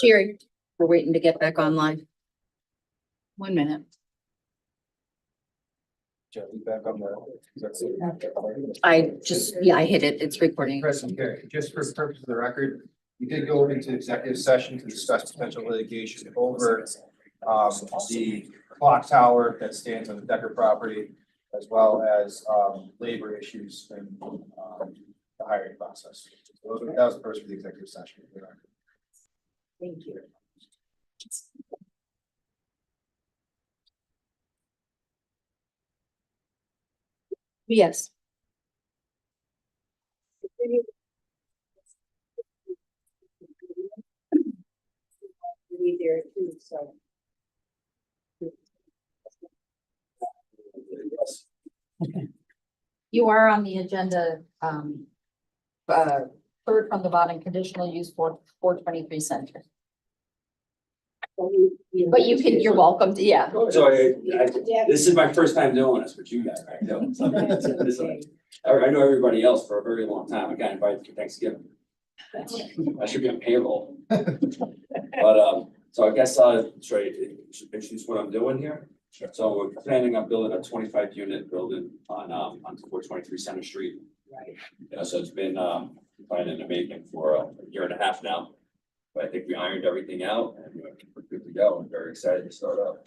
Jerry, we're waiting to get back online. 1 minute. I hit it. It's recording. President Carey, just for the purpose of the record, we did go into executive session to discuss potential litigation over the clock tower that stands on the Decker property, as well as labor issues in the hiring process. So that was the purpose of the executive session. Thank you. Yes. There too, so. You are on the agenda, third from the bottom, conditional use for 423 Center. But you're welcome to, yeah. So this is my first time doing this with you guys, right? I know everybody else for a very long time. I got invited to Thanksgiving. I should be on payroll. But, so I guess should I introduce what I'm doing here? Sure. So we're planning on building a 25 unit building on 423 Center Street. Right. Yeah, so it's been planning to making for a year and a half now. But I think we ironed everything out and we're good to go. I'm very excited to start up.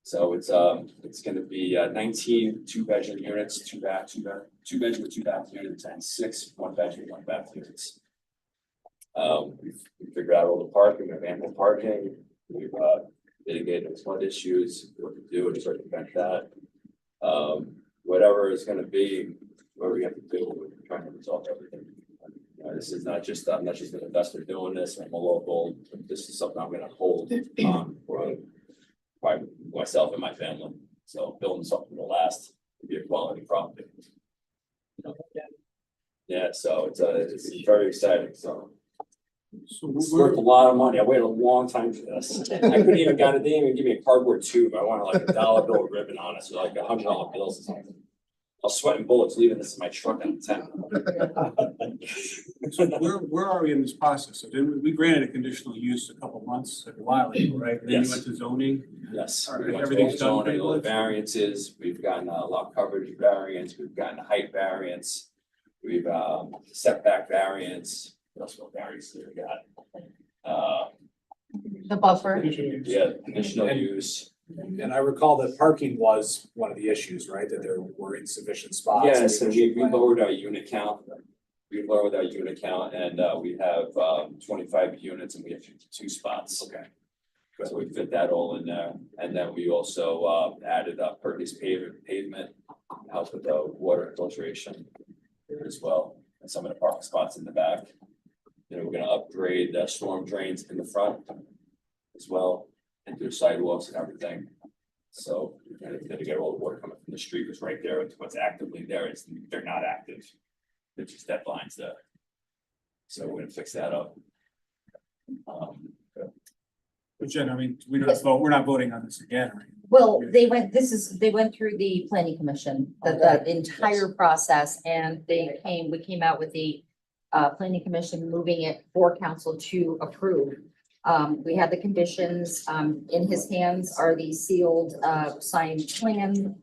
So it's going to be 19 2-bedroom units, two bedroom with 2 bath units, and 6 1-bedroom, 1-bath units. We figured out all the parking, we have ample parking. We've mitigated flood issues, what to do and sort of prevent that. Whatever it's going to be, whatever we have to do, we're trying to resolve everything. This is not just, I'm not just an investor doing this, I'm a local, this is something I'm gonna hold on for myself and my family. So building something to last, to be a quality property. Yeah, so it's very exciting, so. It's worth a lot of money. I waited a long time for this. I couldn't even they didn't even give me a cardboard tube. I wanted like a $1 bill ribbon on it, so like $100 bills or something. I was sweating bullets leaving this in my truck on the 10th. So where are we in this process? So we granted a conditional use a while ago, right? And then Yes. you went to zoning. Yes. All right, We went everything's to done zoning, pretty all the much? variances. We've gotten a lot coverage variance. We've gotten a height variance. We've setback variance. What else? What variance do we got? The buffer. Yeah, conditional use. And I recall that parking was one of the issues, right? That there were insufficient spots. Yes, and we lowered our unit count. We lowered our unit count and we have 25 units and we have 52 spots. Okay. So we fit that all in there. And then we also added pervious pavement, help with the water filtration as well, and some of the parking spots in the back. Then we're gonna upgrade the storm drains in the front as well, and do sidewalks and everything. So we're gonna get all the water coming from the street, was right there. It's what's actively there. They're not active. They're just dead lines there. So we're gonna fix that up. But Jen, I mean, we're not voting on this again, right? Well, they went through the planning commission, the entire process, and we came out with the planning commission moving it for council to approve. We had the conditions, in his hands are the sealed, signed plan,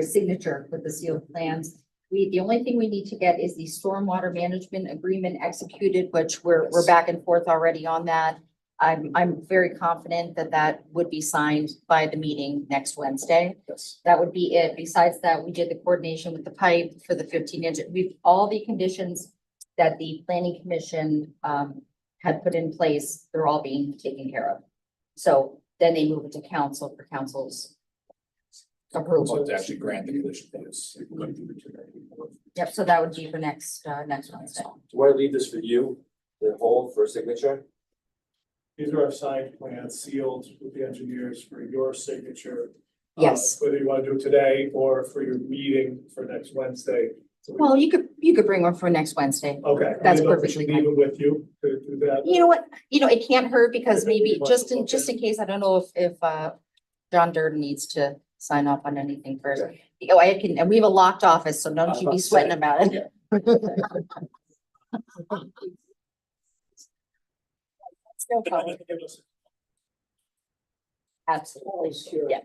signature with the sealed plans. The only thing we need to get is the stormwater management agreement executed, which we're back and forth already on that. I'm very confident that would be signed by the meeting next Wednesday. Yes. That would be it. Besides that, we did the coordination with the pipe for the 15-inch. All the conditions that the planning commission had put in place, they're all being taken care of. So then they move it to council for council's approval. To actually grant the condition. Yep, so that would be for next Wednesday. Do I leave this for you, the whole for signature? These are our signed plans sealed with the engineers for your signature. Yes. Whether you want to do it today or for your meeting for next Wednesday. So we- Well, you could bring one for next Wednesday. Okay. That's I don't know if we should perfectly leave it with you to do that. You know what? It can't hurt because maybe just in case, I don't know if John Durden needs to sign off on anything first. Oh, and we have a locked office, so don't you be sweating about it. No problem. Absolutely. Yeah.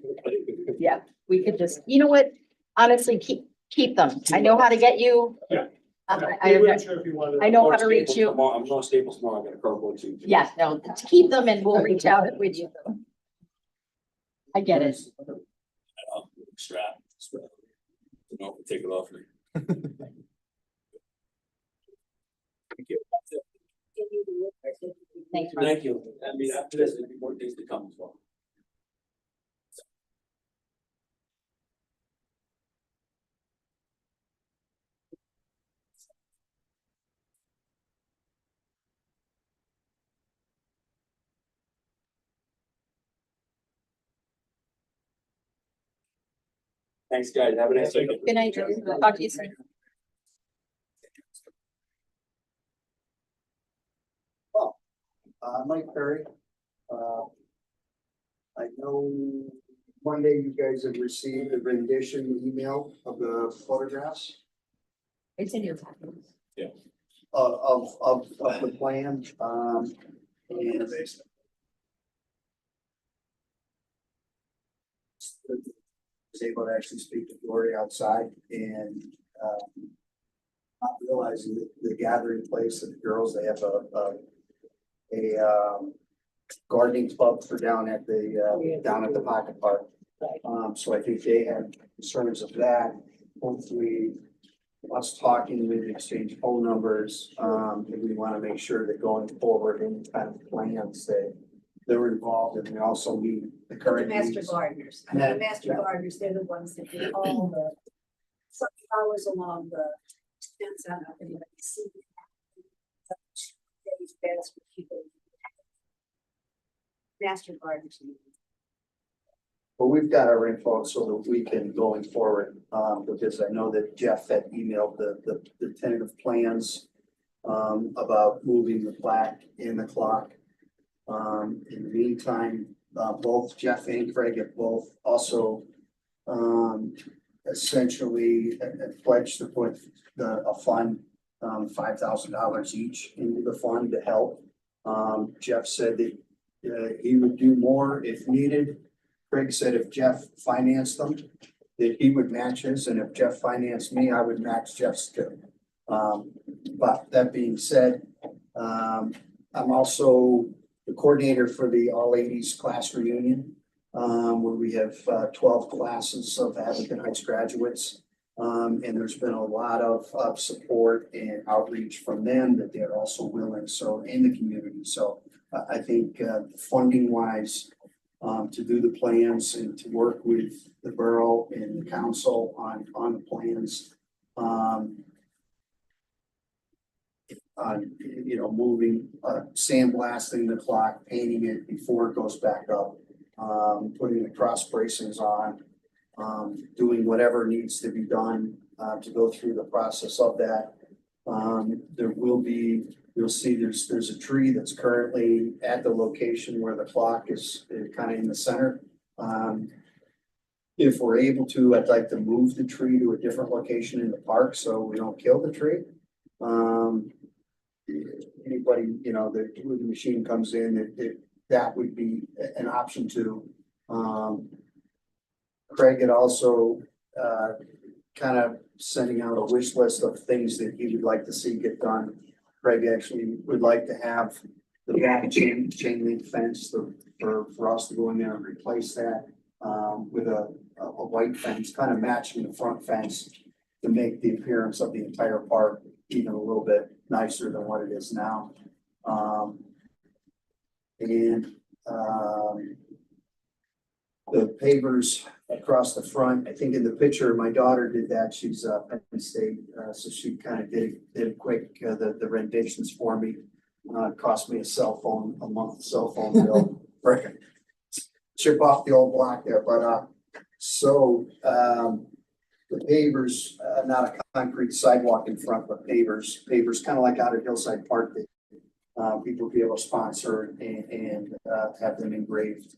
Yeah, we could just, you know what? Honestly, keep them. I know how to get you. Yeah. I We weren't sure if you wanted. I know how to reach Staples you. tomorrow. I'm going to Staples tomorrow. I'm gonna Kroger too. Yeah, no, keep them and we'll reach out if we need them. I get it. Strap. No, take it off me. Thanks. Thank you. I mean, after this, there'll be more things to come as well. Thanks, guys. Have a nice day. Good night, Joe. Talk to you soon. Mike Perry. I know Monday you guys have received a rendition email of the photographs It's in your packet. of the plan, and was able to actually speak to Gloria outside and, not realizing that the gathering place of the girls, they have a gardening club for down at the pocket park. So I think they had concerns of that. Hopefully, us talking with exchange phone numbers, and we want to make sure that going forward, any kind of plans that they're involved in, we also meet the The current master needs. gardeners, I Yeah. mean, the master gardeners, they're the ones that do all the sunflowers along the fence, I don't know if anybody see. These beds for people. Master gardeners. But we've got our info so that we can going forward, because I know that Jeff had emailed the tentative plans about moving the plaque and the clock. In the meantime, both Jeff and Craig have both also essentially pledged to put a fund, $5,000 each into the fund to help. Jeff said that he would do more if needed. Craig said if Jeff financed them, that he would match his, and if Jeff financed me, I would match Jeff's too. But that being said, I'm also the coordinator for the all ladies class reunion, where we have 12 classes of Abington Heights graduates. And there's been a lot of support and outreach from them that they're also willing, so in the community. So I think funding wise, to do the plans and to work with the borough and the council on the plans. Moving, sandblasting the clock, painting it before it goes back up, putting the cross bracings on, doing whatever needs to be done, to go through the process of that. There will be, you'll see there's a tree that's currently at the location where the clock is kind of in the center. If we're able to, I'd like to move the tree to a different location in the park so we don't kill the tree. Anybody, when the machine comes in, that would be an option too. Craig had also, kind of sending out a wish list of things that he would like to see get done. Craig actually would like to have the back chain link fence for us to go in there and replace that, with a white fence, kind of matching the front fence to make the appearance of the entire park even a little bit nicer than what it is now. The pavers across the front, I think in the picture, my daughter did that. She's Penn State, so she kind of did quick, the renditions for me. It cost me a month cell phone bill. Chip off the old block there, but the pavers, not a concrete sidewalk in front, but pavers kind of like out at Hillside Park that people be able to sponsor and have them engraved.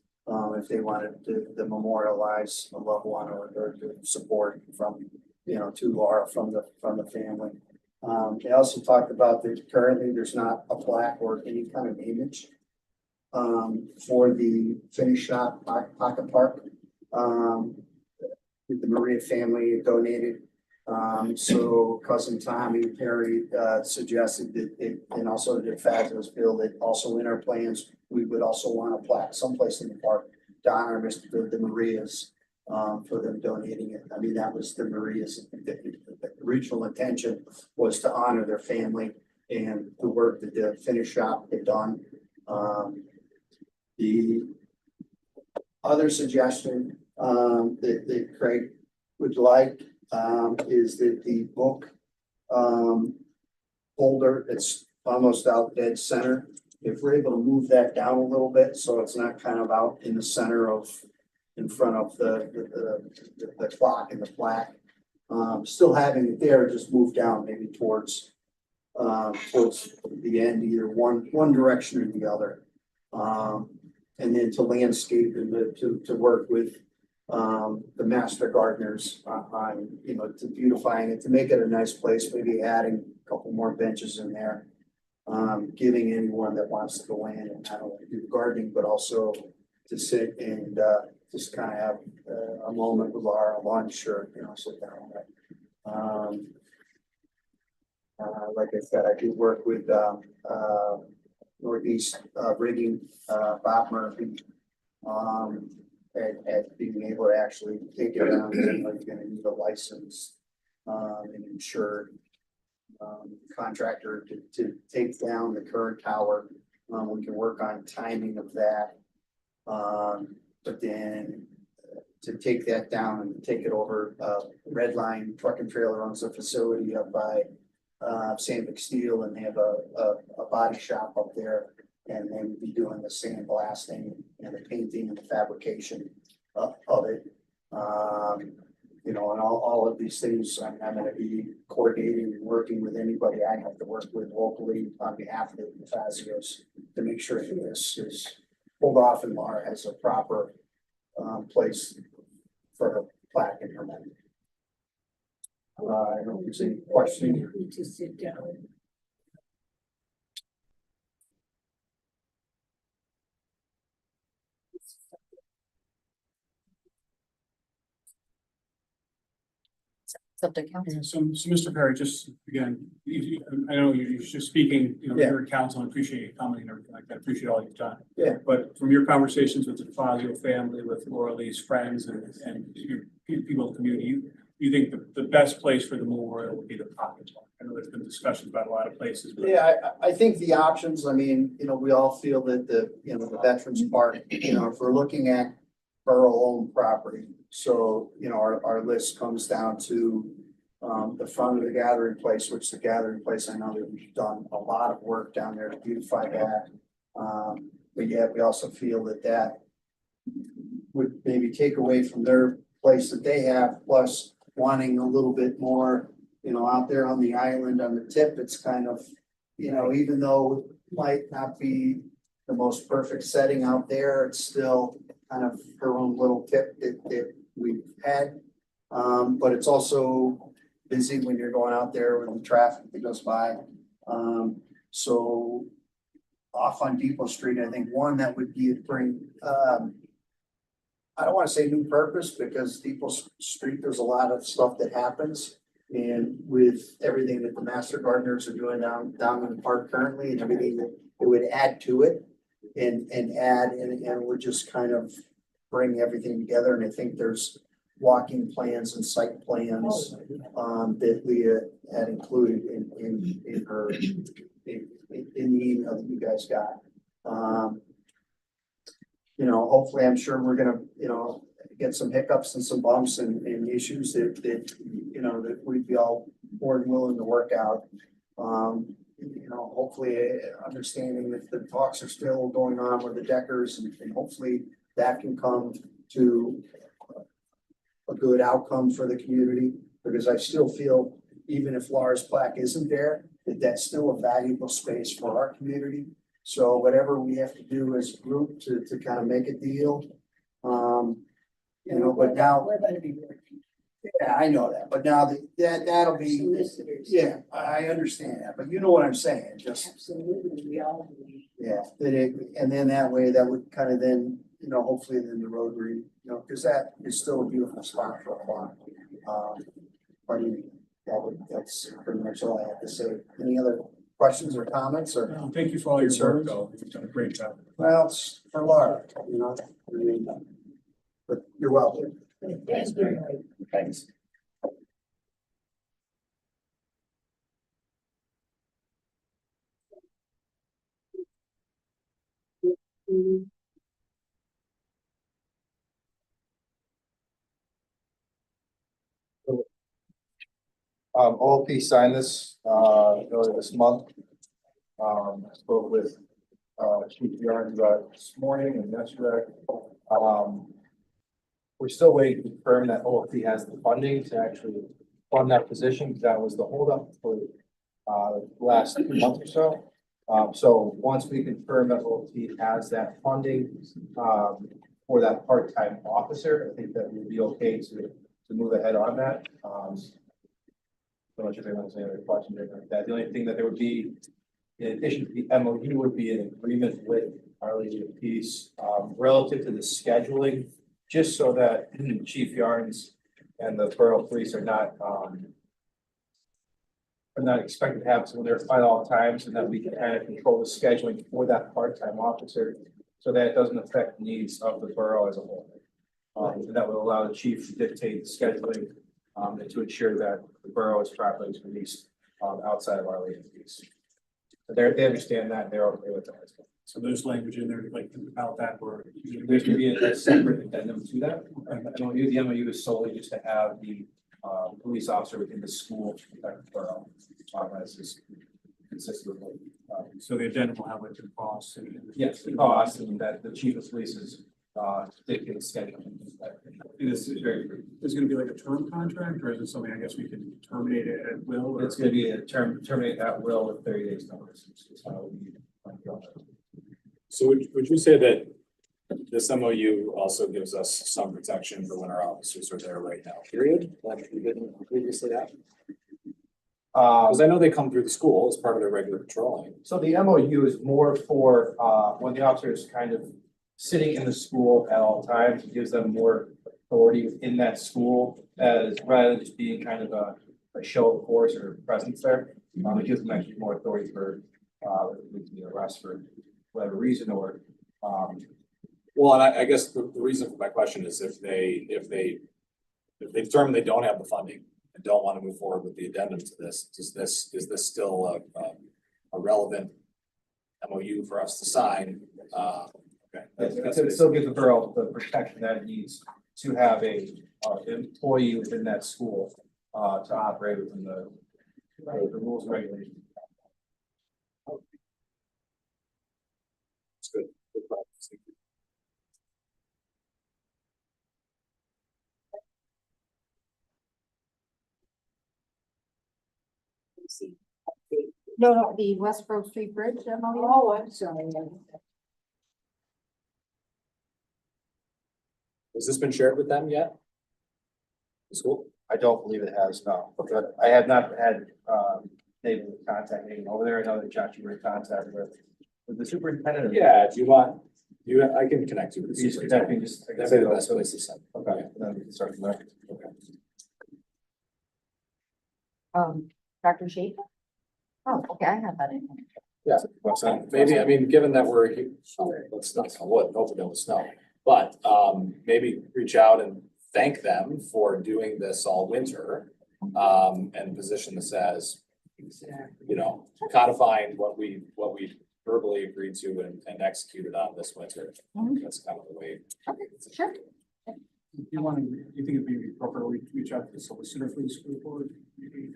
If they wanted to memorialize a loved one or to support from, to Laura from the family. They also talked about that currently there's not a plaque or any kind of image for the finish shop, Pocket Park. The Maria family donated. So cousin Tommy Perry, suggested that it, and also did fabulous bill that also in our plans, we would also want a plaque someplace in the park to honor the Marias, for them donating it. I mean, that was the Marias, the original intention was to honor their family and the work that the finish shop had done. The other suggestion, that Craig would like, is that the book, holder that's almost out dead center, if we're able to move that down a little bit, so it's not kind of out in the center of, in front of the clock and the plaque. Still having it there, just move down maybe towards the end, either one direction or the other. And then to landscape and to work with the master gardeners on, you know, to beautifying it, to make it a nice place, maybe adding a couple more benches in there. Giving anyone that wants to go in and not only do the gardening, but also to sit and just kind of have a moment with our lunch or, you know, sit down. Like I said, I do work with Northeast Rigging, Bob Murphy. At being able to actually take it around, you know, you're gonna need a license, and insured contractor to take down the current tower. We can work on timing of that. But then to take that down and take it over, Red Line Truck and Trailer owns a facility up by Sandvik Steel, and they have a body shop up there. And they would be doing the sandblasting and the painting and the fabrication of it. You know, and all of these things, I'm gonna be coordinating and working with anybody I have to work with locally on behalf of the Fazios to make sure that this is pulled off and Laura has a proper place for her plaque and her name. I don't know if there's any questions. Need to sit down. It's up to council. Yeah, so Mr. Perry, just again, I know you're just speaking, you know, Yeah. you're a council and appreciate you coming and everything like that. Appreciate all you've done. Yeah. But from your conversations with the Fazio family, with Laura Lee's friends and your people in the community, you think the best place for the memorial would be the Pocket Park? I know there's been discussions about a lot of places, but. Yeah, I think the options, I mean, you know, we all feel that the Veterans Park, you know, if we're looking at borough-owned property. So, you know, our list comes down to the front of the gathering place, which the gathering place, I know that we've done a lot of work down there to beautify that. But yet we also feel that would maybe take away from their place that they have, plus wanting a little bit more, you know, out there on the island, on the tip, it's kind of, you know, even though it might not be the most perfect setting out there, it's still kind of her own little tip that we've had. But it's also busy when you're going out there with the traffic that goes by. So off on Depot Street, I think one that would be bring, I don't want to say new purpose, because Depot Street, there's a lot of stuff that happens. And with everything that the Master Gardeners are doing down in the park currently and everything that it would add to it and would just kind of bring everything together. And I think there's walking plans and site plans that Leah had included in her in the email that you guys got. You know, hopefully, I'm sure we're gonna, you know, get some hiccups and some bumps and issues that you know, that we'd be all more than willing to work out. You know, hopefully understanding that the talks are still going on with the Deckers and hopefully that can come to a good outcome for the community, because I still feel even if Laura's plaque isn't there, that that's still a valuable space for our community. So whatever we have to do as a group to kind of make a deal, you know, but now. We're gonna be working. Yeah, I know that, but now that'll be, Solicitors. yeah, I understand that, but you know what I'm saying, just, Absolutely, we all do. yeah, that it, and then that way, that would kind of then, hopefully then the Rotary, because that is still a beautiful spot for a farm. But that's pretty much all I have to say. Any other questions or comments or, Thank you for all your work, Concerns? though. You've done a great job. well, it's for Laura, I mean, but you're welcome. Thank you. Thanks. OLP signed this, earlier this month. I spoke with, Chief Yarns about it this morning and yesterday. We're still waiting to confirm that OLP has the funding to actually fund that position, because that was the holdup for, the last 2 months or so. So once we confirm that OLP has that funding, for that part-time officer, I think that we'll be okay to move ahead on that. So much if anyone has any other questions or anything like that. The only thing that there would be, in addition to the MOU, would be an agreement with Our Lady of Peace, relative to the scheduling, just so that Chief Yarns and the borough police are not expected to have some of their final times, and that we can kind of control the scheduling for that part-time officer, so that it doesn't affect the needs of the borough as a whole. And that would allow the chief to dictate the scheduling, and to ensure that the borough is properly released, outside of Our Lady of Peace. So they understand that, they're okay with that. So there's language in there like about that where. There's gonna be a separate addendum to that. The MOU is solely just to have the, police officer within the school to protect the borough. As is consistent with, So the addendum will have like the costs and. yes, the cost, and that the chief of police is, dictating scheduling. This is very, Is it gonna be like a term contract, or is it something I guess we can terminate it at will? Or- it's gonna be a terminate at will with 30 days notice. Is how we. So would you say that this MOU also gives us some protection for when our officers are there right now, period? Like we didn't previously have? Because I know they come through the school as part of their regular patrolling. So the MOU is more for, when the officer is kind of sitting in the school at all times. It gives them more authority within that school, as rather than just being kind of a show of force or presence there. It gives them actually more authority for, arrest for whatever reason, or, Well, and I guess the reason for my question is if they determine they don't have the funding and don't want to move forward with the addendum to this, is this still a relevant MOU for us to sign? Okay. it still gives the borough the protection that it needs to have a, employee within that school, to operate within the rules and regulations. It's good. Good practice. Thank you. No, the Westboro Street Bridge, MOU. Oh, I'm sorry. Has this been shared with them yet? The school? I don't believe it has, no, but I have not had, able to contact anyone over there. I know that Josh, you were in contact with the superintendent. or- Yeah, if you want, I can connect you with the Just connect me, superintendent. just. That'd be the best place to send. Okay, then we can start from there. Okay. Dr. Schaefer? Oh, okay, I have that in. Yeah, maybe, I mean, given that we're, let's not, hope we don't snow, but, maybe reach out and thank them for doing this all winter. And position this as, codifying what we verbally agreed to and executed on this winter. Mhm. That's kind of the way. Okay, sure. You think it'd be appropriate to reach out to the solicitor for the school board? Maybe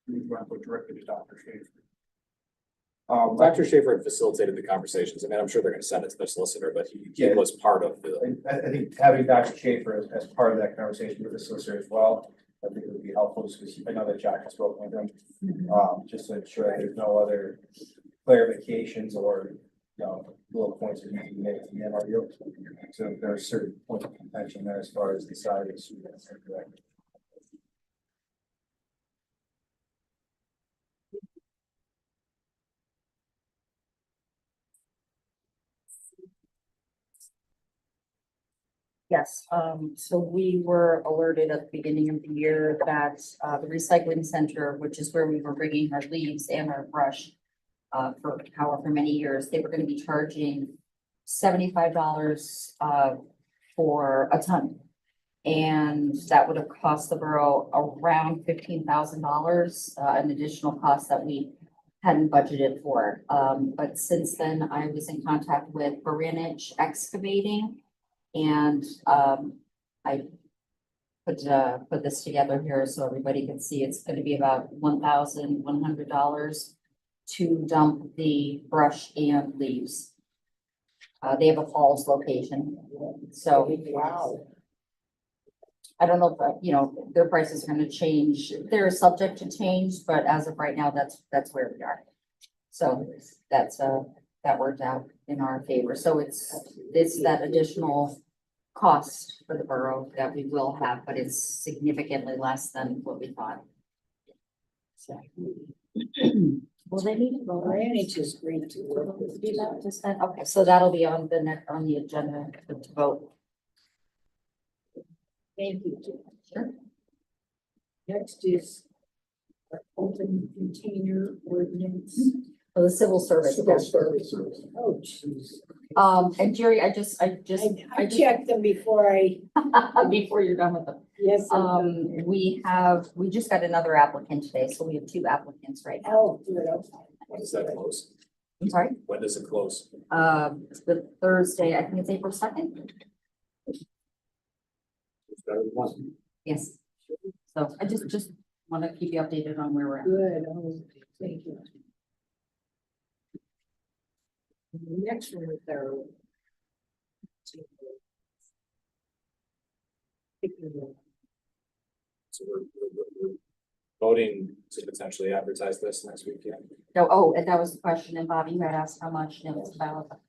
we want to go directly to Dr. Schaefer. Dr. Schaefer had facilitated the conversations. I mean, I'm sure they're gonna send it to their solicitor, but he Yeah. was part of the. I think having Dr. Schaefer as part of that conversation with the solicitor as well, I think it would be helpful, because I know that Josh has spoken with him. Just to ensure that there's no other clarifications or, little points that need to be made to the MRU. So there are certain points of contention there as far as the side of the students. Yes, so we were alerted at the beginning of the year that, the recycling center, which is where we were bringing our leaves and our brush, for however many years, they were gonna be charging $75, for a ton. And that would have cost the borough around $15,000, an additional cost that we hadn't budgeted for. But since then, I was in contact with Baranich Excavating. And, I put this together here so everybody can see. It's gonna be about $1,100 to dump the brush and leaves. They have a Falls location, so. Wow. I don't know, if, their prices are gonna change. They're subject to change, but as of right now, that's where we are. So that's, that worked out in our favor. So it's that additional cost for the borough that we will have, but it's significantly less than what we thought. So. Well, they need to go. Ranch is great to work with. Do that just then? Okay, so that'll be on the agenda to vote. Thank you. Sure. Next is our open container ordinance. For the civil service. Oh, jeez. And Jerry, I checked them before I, before you're done with them. yes. We just got another applicant today, so we have two applicants right now. Oh, good, okay. When does that close? I'm sorry, When does it close? the Thursday, I think it's April 2nd. Yes. So I just want to keep you updated on where we're at. Good, oh, thank you. The next one is our. So we're voting to potentially advertise this next week, yeah. No, oh, and that was the question, and Bobby, you had asked how much, and it was about,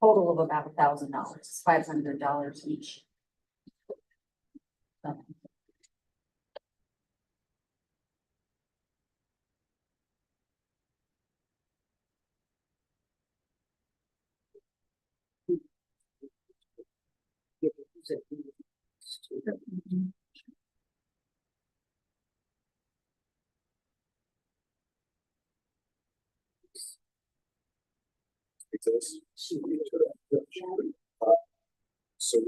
total of about $1,000, $500 each. So. Speak to this. So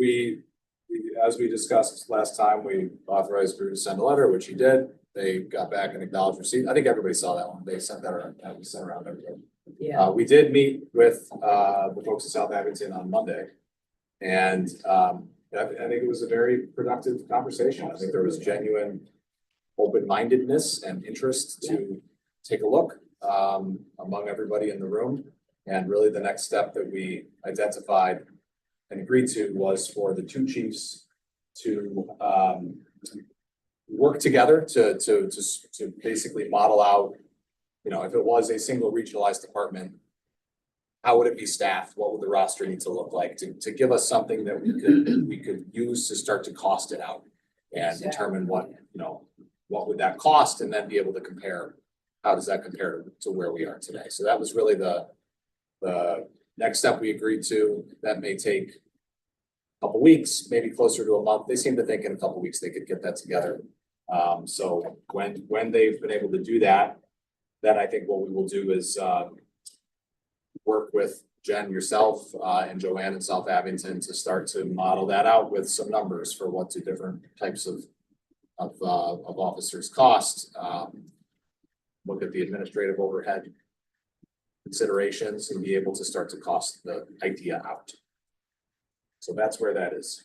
as we discussed last time, we authorized Drew to send a letter, which he did. They got back and acknowledged receipt. I think everybody saw that one. They sent that around, that was sent around everybody. Yeah. We did meet with, the folks in South Abington on Monday. And, I think it was a very productive conversation. I think there was genuine open-mindedness and interest to take a look, among everybody in the room. And really the next step that we identified and agreed to was for the two chiefs to, work together to basically model out, if it was a single regionalized department, how would it be staffed? What would the roster need to look like to give us something that we could use to start to cost it out and determine what would that cost, and then be able to compare, how does that compare to where we are today? So that was really the next step we agreed to. That may take a couple weeks, maybe closer to a month. They seem to think in a couple weeks they could get that together. So when they've been able to do that, then I think what we will do is work with Jen, yourself, and Joanne in South Abington to start to model that out with some numbers for what the different types of officers cost. Look at the administrative overhead considerations and be able to start to cost the idea out. So that's where that is.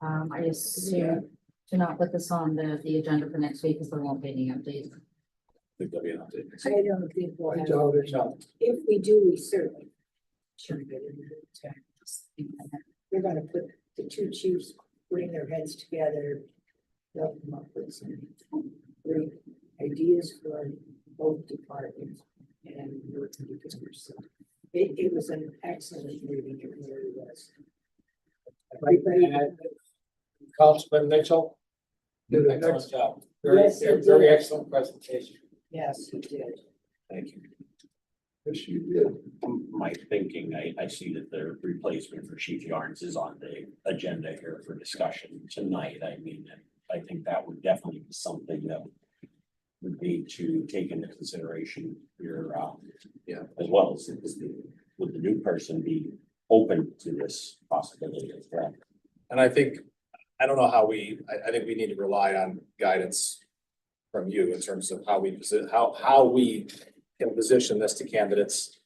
I assume to not put this on the agenda for next week because there won't be any updates. I think there'll be an update. I don't think we'll have, if we do, we certainly should get into the text. We're gonna put the two chiefs, putting their heads together, they'll come up with some great ideas for both departments and work together. So it was an excellent meeting, it really was. Everybody, Councilman Mitchell did an excellent job. Very, Yes, he very did. excellent presentation. yes, he did. Thank you. Yes, you did. My thinking, I see that the replacement for Chief Yarns is on the agenda here for discussion tonight. I mean, I think that would definitely be something that would need to take into consideration here, as well as would the new person be open to this possibility as well? And I think, I don't know how I think we need to rely on guidance from you in terms of how we can position this to candidates.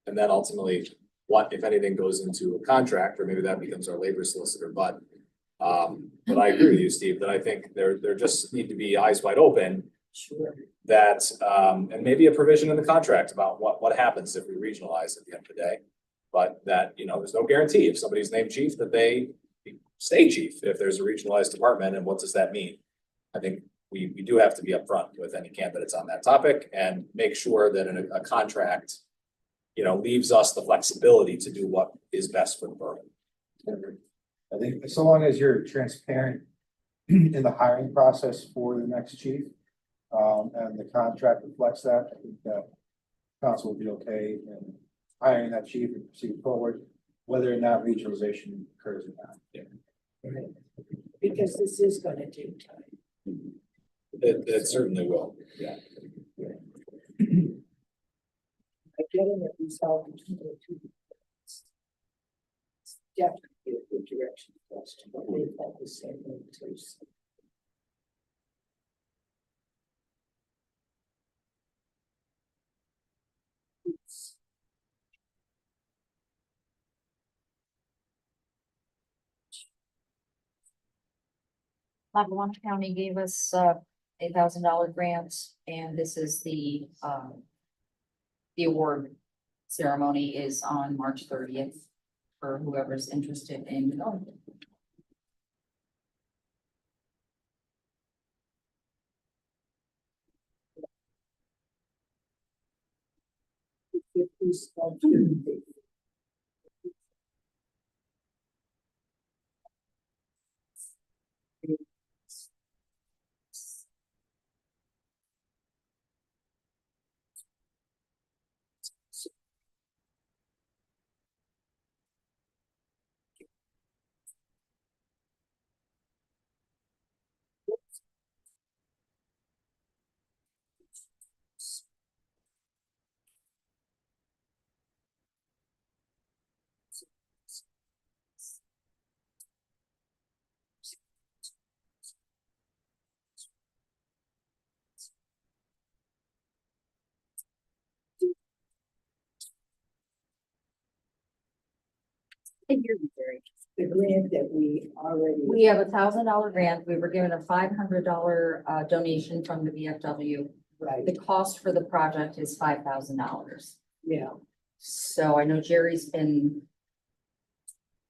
And then ultimately, what, if anything, goes into a contract, or maybe that becomes our labor solicitor, but I agree with you, Steve, that I think there just need to be eyes wide open. Sure. That, and maybe a provision in the contract about what happens if we regionalize at the end of the day. But that, there's no guarantee if somebody's named chief that they stay chief if there's a regionalized department, and what does that mean? I think we do have to be upfront with any candidates on that topic and make sure that in a contract, leaves us the flexibility to do what is best for the borough. I think so long as you're transparent in the hiring process for the next chief, and the contract reflects that, I think that council will be okay in hiring that chief and proceed forward, whether or not regionalization occurs or not. Right. Because this is gonna take time. It certainly will, yeah. By getting it resolved between the two. It's definitely a good direction for us to go. We felt the same way too. So. Lackawanna County gave us $8,000 grant, and this is the award ceremony is on March 30th for whoever's interested in going. If we start doing the the grant that we already. We have $1,000 grant. We were given a $500 donation from the VFW. Right, The cost for the project is $5,000. yeah, So I know Jerry's been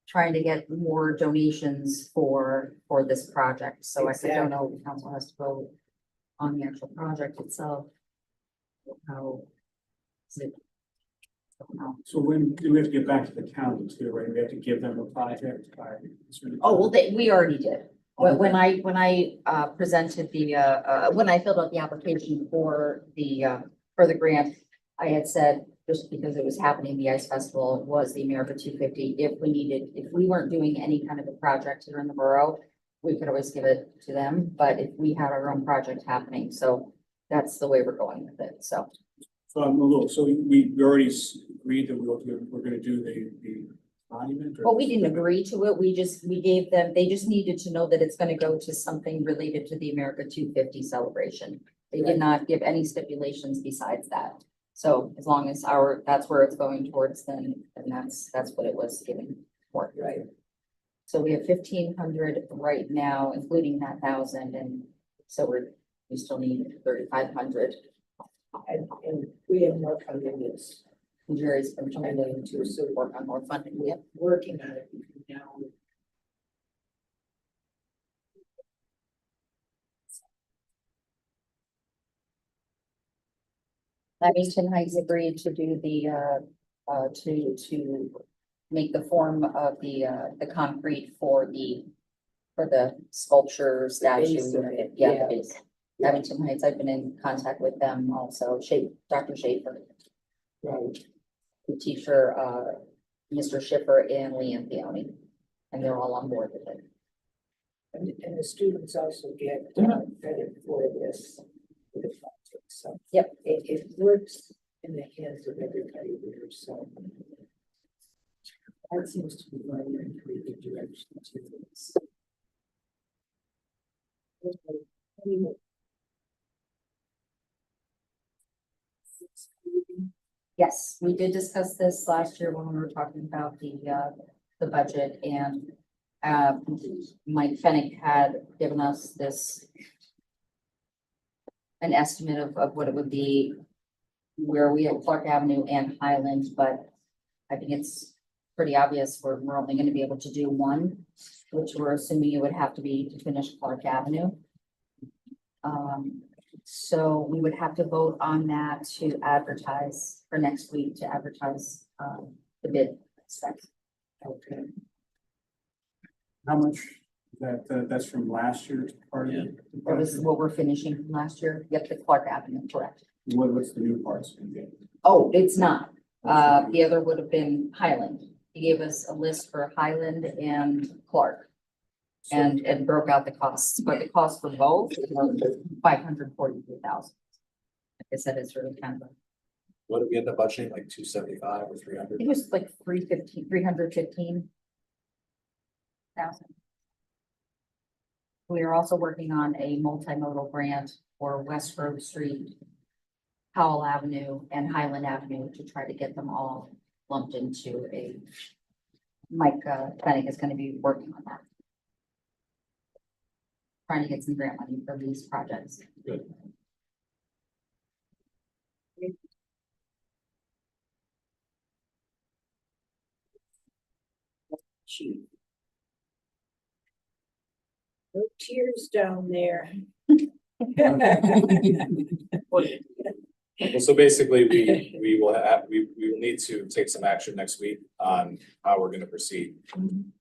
trying to get more donations for this project. So I don't know if the council has to vote on the actual project itself. How is it? I don't know. So when do we have to get back to the county too, right? We have to give them a project by. Oh, well, we already did. When I presented when I filled out the application for the grant, I had said, just because it was happening, the ice festival was the America 250. If we weren't doing any kind of a project here in the borough, we could always give it to them, but if we had our own project happening, so that's the way we're going with it, so. So I'm a little, so we already agreed that we're gonna do the monument? Or- Well, we didn't agree to it. We gave them, they just needed to know that it's gonna go to something related to the America 250 celebration. They did not give any stipulations besides that. So as long as that's where it's going towards, then that's what it was given for. right. So we have 1,500 right now, including that 1,000, and so we still need 3,500. And we have more funding that's Jerry's been trying to work on more funding. Yep. working on it now. Abington Heights agreed to do to make the form of the concrete for the sculpture statue. base of it, Yeah, yeah. the base. Abington Heights, I've been in contact with them also, Dr. Schaefer. Right. the teacher, Mr. Schiffer and Leanne Theoni. And they're all on board with it. And the students also get credit for this. For the project, so. Yep. It works in the hands of everybody there, so. That seems to be going in a pretty good direction too. Yes, we did discuss this last year when we were talking about the budget and Mike Fennick had given us an estimate of what it would be where we have Clark Avenue and Highland, but I think it's pretty obvious we're only going to be able to do one, which we're assuming it would have to be to finish Clark Avenue. So we would have to vote on that to advertise for next week to advertise the bid specs. Okay. How much that's from last year's part of the That was project? what we're finishing from last year. Yep, the Clark Avenue, correct. What's the new parts gonna be? Oh, it's not. The other would have been Highland. He gave us a list for Highland and Clark. And broke out the costs, but the cost for both was 543,000. Like I said, it's really kind of, What did we end up budgeting, like 275 or 300? it was like 315,000. We are also working on a multimodal grant for West Grove Street, Powell Avenue and Highland Avenue to try to get them all lumped into a. Mike Fennick is going to be working on that. Trying to get some grant money for these projects. Good. Gee. No tears down there. Well, so basically, we will will need to take some action next week on how we're gonna proceed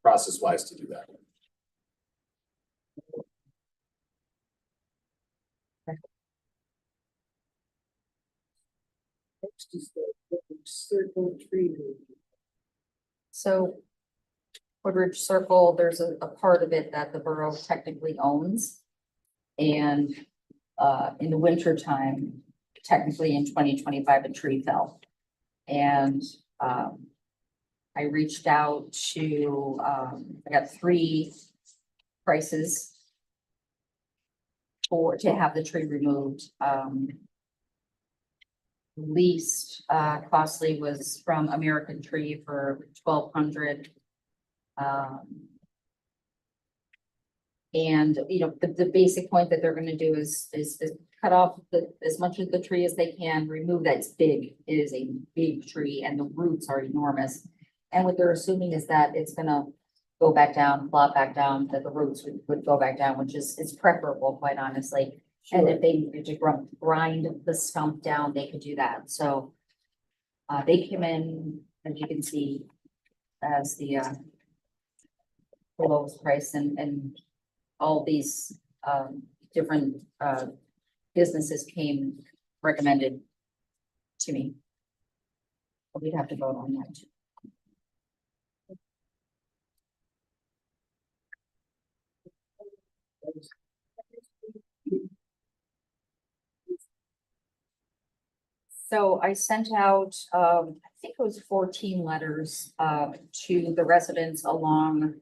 process wise to do that. Next is the circle tree. So Woodridge Circle, there's a part of it that the borough technically owns. And in the winter time, technically in 2025, a tree fell. And I reached out to, I got 3 prices to have the tree removed. Least costly was from American Tree for $1,200. And you know, the basic point that they're gonna do is cut off as much of the tree as they can, remove that. It's big. It is a big tree and the roots are enormous. And what they're assuming is that it's gonna go back down, flop back down, that the roots would go back down, which is preferable, quite honestly. And if they needed to grind the stump down, they could do that. So they came in, as you can see, as the lowest price and all these different businesses came recommended to me. But we'd have to vote on that too. So I sent out, I think it was 14 letters to the residents along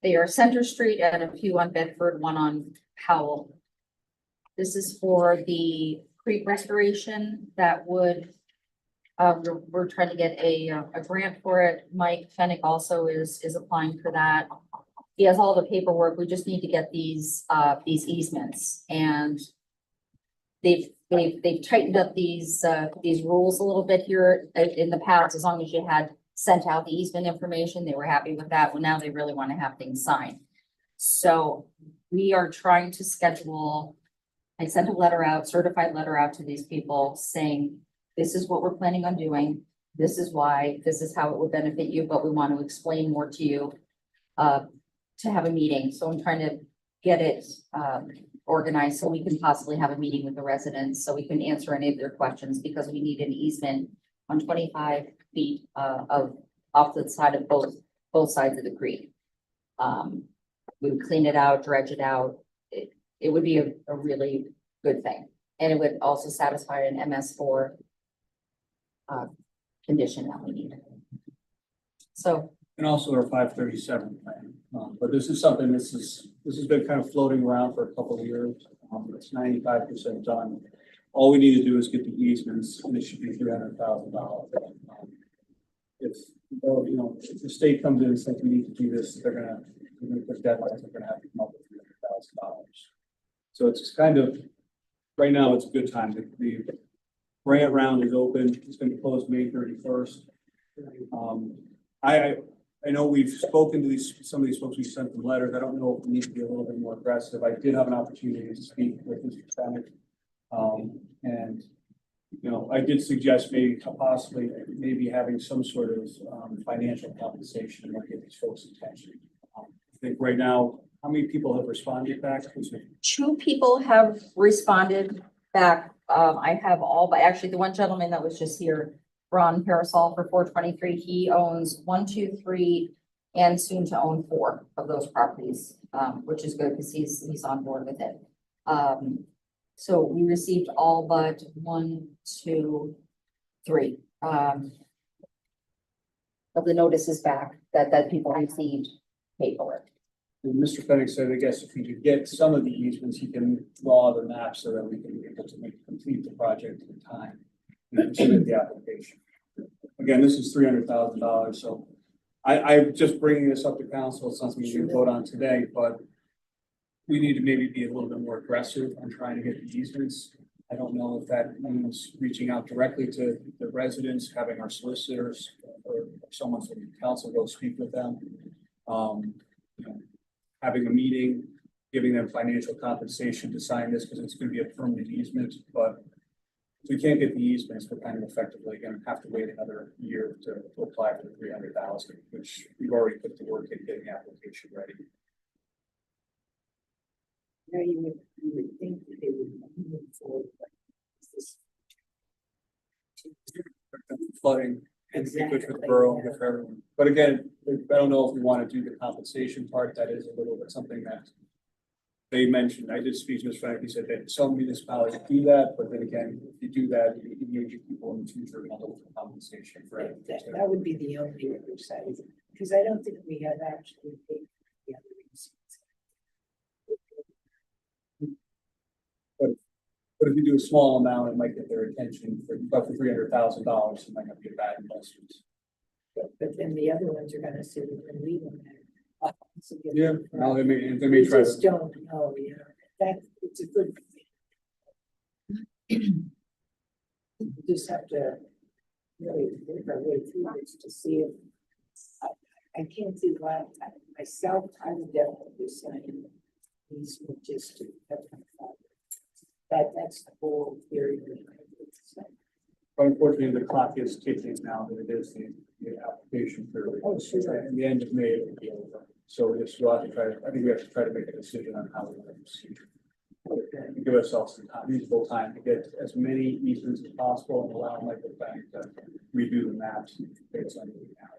their Center Street and a few on Bedford, one on Powell. This is for the creek restoration that would, we're trying to get a grant for it. Mike Fennick also is applying for that. He has all the paperwork. We just need to get these easements, and they've tightened up these rules a little bit here in the past. As long as you had sent out the easement information, they were happy with that. Well, now they really want to have things signed. So we are trying to schedule, I sent a letter out, certified letter out to these people saying, this is what we're planning on doing. This is why, this is how it would benefit you, but we want to explain more to you to have a meeting. So I'm trying to get it organized so we can possibly have a meeting with the residents so we can answer any of their questions, because we need an easement on 25 feet of off the side of both sides of the creek. We would clean it out, dredge it out. It would be a really good thing. And it would also satisfy an MS4 condition that we need. So, And also our 537 plan, but this is something, this has been kind of floating around for a couple of years. It's 95% done. All we need to do is get the easements, and it should be $300,000. If, you know, if the state comes in and says we need to do this, they're gonna put deadlines, they're gonna have to come up with $300,000. So it's kind of, right now, it's a good time. The grant round is open. It's gonna be closed May 31st. I know we've spoken to some of these folks, we sent them letters. I don't know if we need to be a little bit more aggressive. I did have an opportunity to speak with Mr. Bennett. And, you know, I did suggest maybe having some sort of financial compensation to get these folks' attention. I think right now, how many people have responded back? 2 people have responded back. I have all, but actually the one gentleman that was just here, Ron Parasol for 423, he owns 1, 2, 3, and soon to own 4 of those properties, which is good because he's on board with it. So we received all but 1, 2, 3 of the notices back that people received paperwork. And Mr. Fennick said, I guess if we could get some of the easements, he can draw the map so that we can be able to complete the project in time. And submit the application. Again, this is $300,000, so I'm just bringing this up to council. It's something we can vote on today, but we need to maybe be a little bit more aggressive on trying to get the easements. I don't know if that means reaching out directly to the residents, having our solicitors or someone from the council go speak with them. You know, having a meeting, giving them financial compensation to sign this because it's going to be a permanent easement, but if we can't get the easements, we're kind of effectively going to have to wait another year to apply for the 300,000, which we've already put the work in getting the application ready. Now you would think that they would move forward. But this Flooding, and it's good for the borough, good for everyone. But again, I don't know if we want to do the compensation part. That is a little bit something that they mentioned. I did speak to Mr. Frank. He said that some municipalities do that, but then again, if you do that, you engage people in the future and look for compensation for it. that would be the only other side, because I don't think we have actually paid the other reasons. But if you do a small amount, it might get their attention. But for $300,000, it might not be a bad investment. But then the other ones are gonna sit and leave them there. So get Yeah, them well, they may We try just to. don't know, you know, that, it's a good thing. We just have to really work our way through this to see if, I can't see why, myself, I would definitely sign these with just to have my father. That's the whole theory. But unfortunately, the clock is ticking now that it is the application period. Oh, sure. In the end of May, it will be over. So we just will have to try to, I think we have to try to make a decision on how we're going to proceed. Give ourselves some time, reasonable time to get as many easements as possible and allow Michael Bank to redo the maps based on what we have.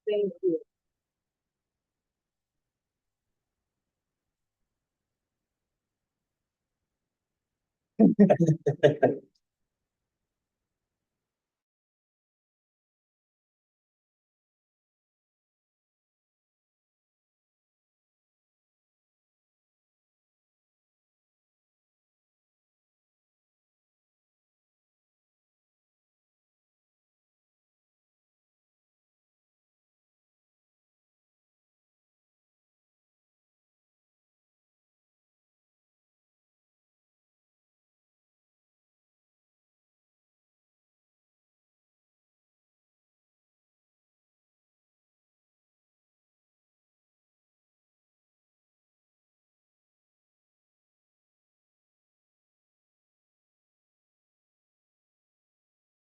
Thank you.